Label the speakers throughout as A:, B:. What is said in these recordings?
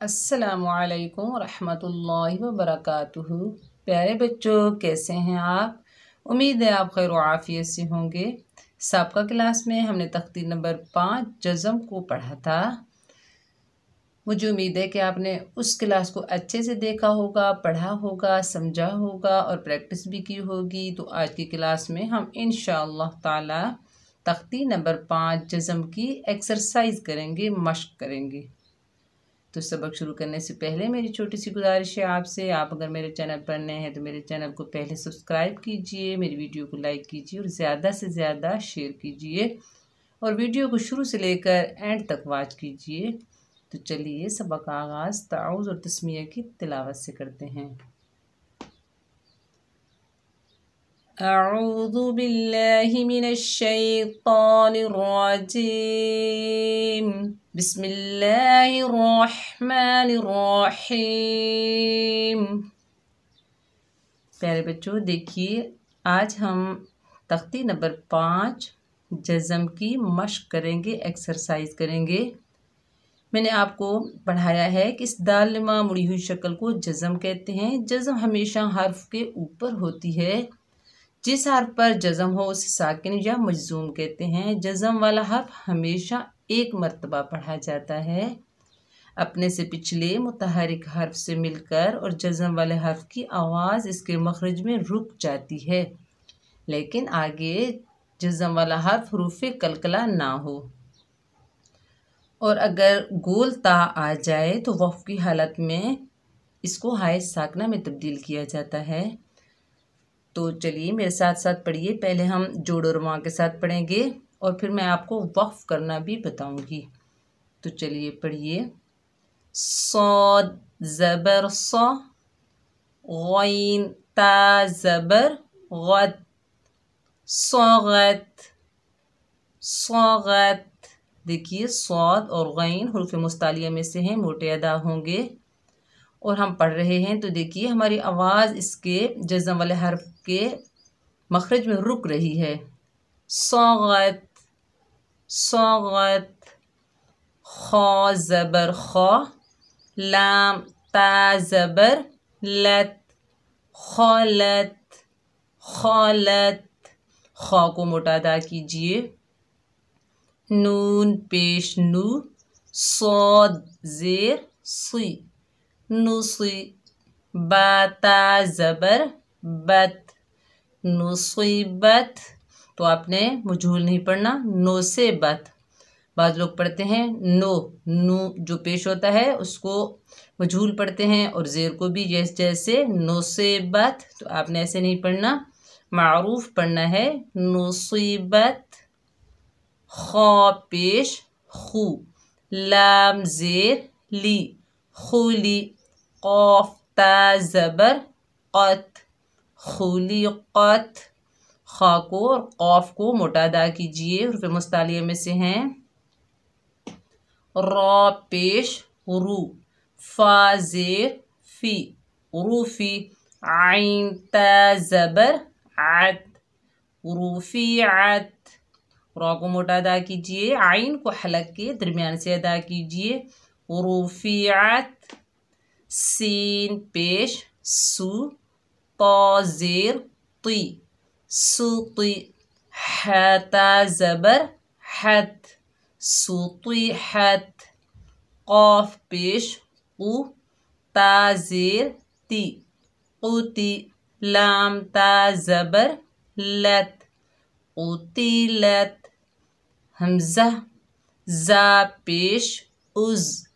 A: अस्सलामुअलैकुम रहमतुल्लाहि व बरकातुहू। प्यारे बच्चों, कैसे हैं आप? उम्मीद है आप खैर आफियत से होंगे। साबका क्लास में हमने तख्ती नंबर 5 जज़म को पढ़ा था। मुझे उम्मीद है कि आपने उस क्लास को अच्छे से देखा होगा, पढ़ा होगा, समझा होगा और प्रैक्टिस भी की होगी। तो आज की क्लास में हम इंशाअल्लाह ताला तख्ती नंबर 5 जज़म की एक्सरसाइज करेंगे, मश्क करेंगे। तो सबक शुरू करने से पहले मेरी छोटी सी गुजारिश है आपसे, आप अगर मेरे चैनल पर नए हैं तो मेरे चैनल को पहले सब्सक्राइब कीजिए, मेरी वीडियो को लाइक कीजिए और ज़्यादा से ज़्यादा शेयर कीजिए और वीडियो को शुरू से लेकर एंड तक वॉच कीजिए। तो चलिए सबक का आगाज़ ताउज़ और तस्मीया की तिलावत से करते हैं। अऊज़ु बिल्लाहि मिनश्शैतानिर्रजीम बिस्मिल्लाहिर्रहमानिर्रहीम। प्यारे बच्चों, देखिए आज हम तख्ती नंबर 5 जज़म की मश्क करेंगे, एक्सरसाइज करेंगे। मैंने आपको पढ़ाया है कि इस दालनुमा मुड़ी हुई शक्ल को जज़म कहते हैं। जज़म हमेशा हर्फ के ऊपर होती है। जिस हर्फ पर जज़म हो उसे साकिन या मजज़ूम कहते हैं। जज़म वाला हर्फ हमेशा एक मर्तबा पढ़ा जाता है। अपने से पिछले मुतहरिक हर्फ से मिलकर और जज़म वाले हर्फ की आवाज़ इसके मखरज में रुक जाती है, लेकिन आगे जज़म वाला हर्फ हुरूफ़े कलकला ना हो। और अगर गोल ता आ जाए तो वक़्फ़ की हालत में इसको हाय साकना में तब्दील किया जाता है। तो चलिए मेरे साथ साथ पढ़िए। पहले हम जोड़ और रुआ के साथ पढ़ेंगे और फिर मैं आपको वक़्फ़ करना भी बताऊंगी। तो चलिए पढ़िए। सौद ज़बर सौ, गैन ता ज़बर गद, सौगत सौगत। देखिए सौद और गैन हुरूफ़ मुस्तालिया में से हैं, मोटे अदा होंगे और हम पढ़ रहे हैं। तो देखिए हमारी आवाज़ इसके जज़म वाले हर्फ के मखरज में रुक रही है। सौगत सौगत। खौ ज़बर खौ, लाम ता ज़बर लत, खौलत खौलत। खौ को मोटा अदा कीजिए। नून पेश नू, सौद ज़ेर सुई, नुसी। बाता ज़बर बत, नुसीबत। तो आपने मजहूल नहीं पढ़ना, नो से बत। बाद लोग पढ़ते हैं नो, नू जो पेश होता है उसको मजहूल पढ़ते हैं और ज़ेर को भी जैसे नो से बत। तो आपने ऐसे नहीं पढ़ना, मारूफ पढ़ना है, नुसीबत। खौ पेश खू, लाम ज़ेर ली, खुली। क़ाफ ता ज़बर क़त, खुलिक़त। खा को और क़ाफ को मोटा अदा कीजिए, हुरूफ़ मुस्तालिया में से हैं। रौ पेश रू, फा ज़ेर फी, रूफ़ी। आइन ता ज़बर अत, रूफ़िअत। रौ को मोटा अदा कीजिए, आइन को हलक के दरमियान से अदा कीजिए, रूफ़िअत। सीन पेश सू, तो ज़ेर ती, सूती। हता ज़बर हत, सूतीहत। क़ाफ पेश क़ू, ता ज़ेर ती, क़ुती। लाम ता ज़बर लत, क़ुतिलत। हमज़ा ज़ा पेश उज़,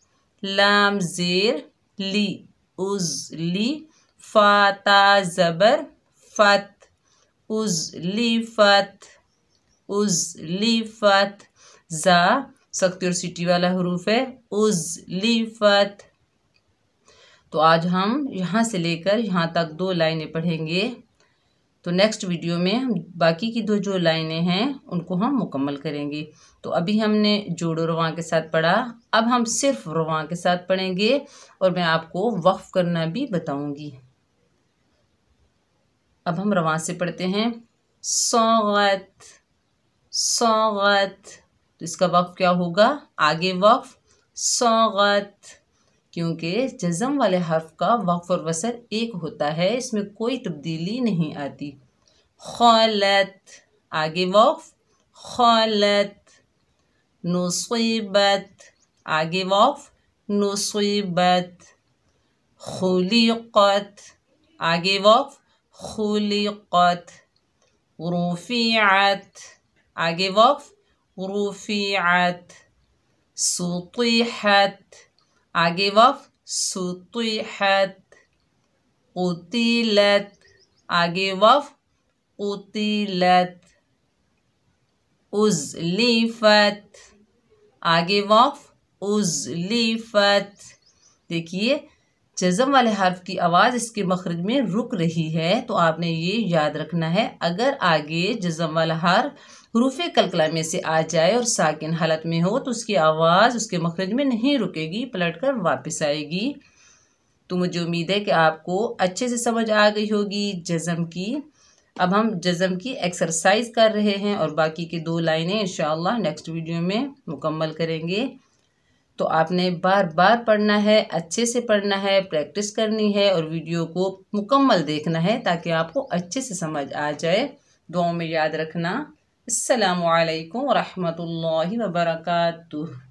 A: लाम ज़ेर ली, उज़ली। फा ता ज़बर फत, उज़लिफ़त उज़लिफ़त। ज़ा सख्ती और सीटी वाला हरूफ है, उज़लिफ़त। तो आज हम यहाँ से लेकर यहाँ तक 2 लाइनें पढ़ेंगे। तो नेक्स्ट वीडियो में हम बाकी की 2 जो लाइनें हैं उनको हम मुकम्मल करेंगे। तो अभी हमने जोड़ो रवां के साथ पढ़ा, अब हम सिर्फ रवां के साथ पढ़ेंगे और मैं आपको वक़्फ़ करना भी बताऊंगी। अब हम रवां से पढ़ते हैं। सौगत सौगत। तो इसका वक़्फ़ क्या होगा? आगे वक़्फ़ सौगत, क्योंकि जज़म वाले हर्फ का वक्फ और वसर एक होता है, इसमें कोई तब्दीली नहीं आती। खालत, आगे वक्फ, खालत। नुसीबत, आगे वक्फ, नुसीबत। खुलिक़त, आगे वक्फ, खुलिक़त। रुफ़िअत, आगे वक्फ, रुफ़िअत। सुतिहत, आगे वक्फ, सुतिहत। क़ुतिलत, आगे वक्फ, क़ुतिलत। उज़लिफ़त, आगे वक्फ, उज़लिफ़त। देखिए जज़म वाले हर्फ की आवाज़ इसके मखरज में रुक रही है, तो आपने ये याद रखना है। अगर आगे जज़म वाला हर्फ हुरूफ़े कलकला में से आ जाए और साकिन हालत में हो तो उसकी आवाज़ उसके मखरज में नहीं रुकेगी, पलट कर वापस आएगी। तो मुझे उम्मीद है कि आपको अच्छे से समझ आ गई होगी जज़म की। अब हम जज़म की एक्सरसाइज कर रहे हैं और बाकी की 2 लाइनें इंशाअल्लाह नेक्स्ट वीडियो में मुकम्मल करेंगे। तो आपने बार बार पढ़ना है, अच्छे से पढ़ना है, प्रैक्टिस करनी है और वीडियो को मुकम्मल देखना है ताकि आपको अच्छे से समझ आ जाए। दुआओं में याद रखना। अस्सलामु अलैकुम व रहमतुल्लाहि व बरकातुहू।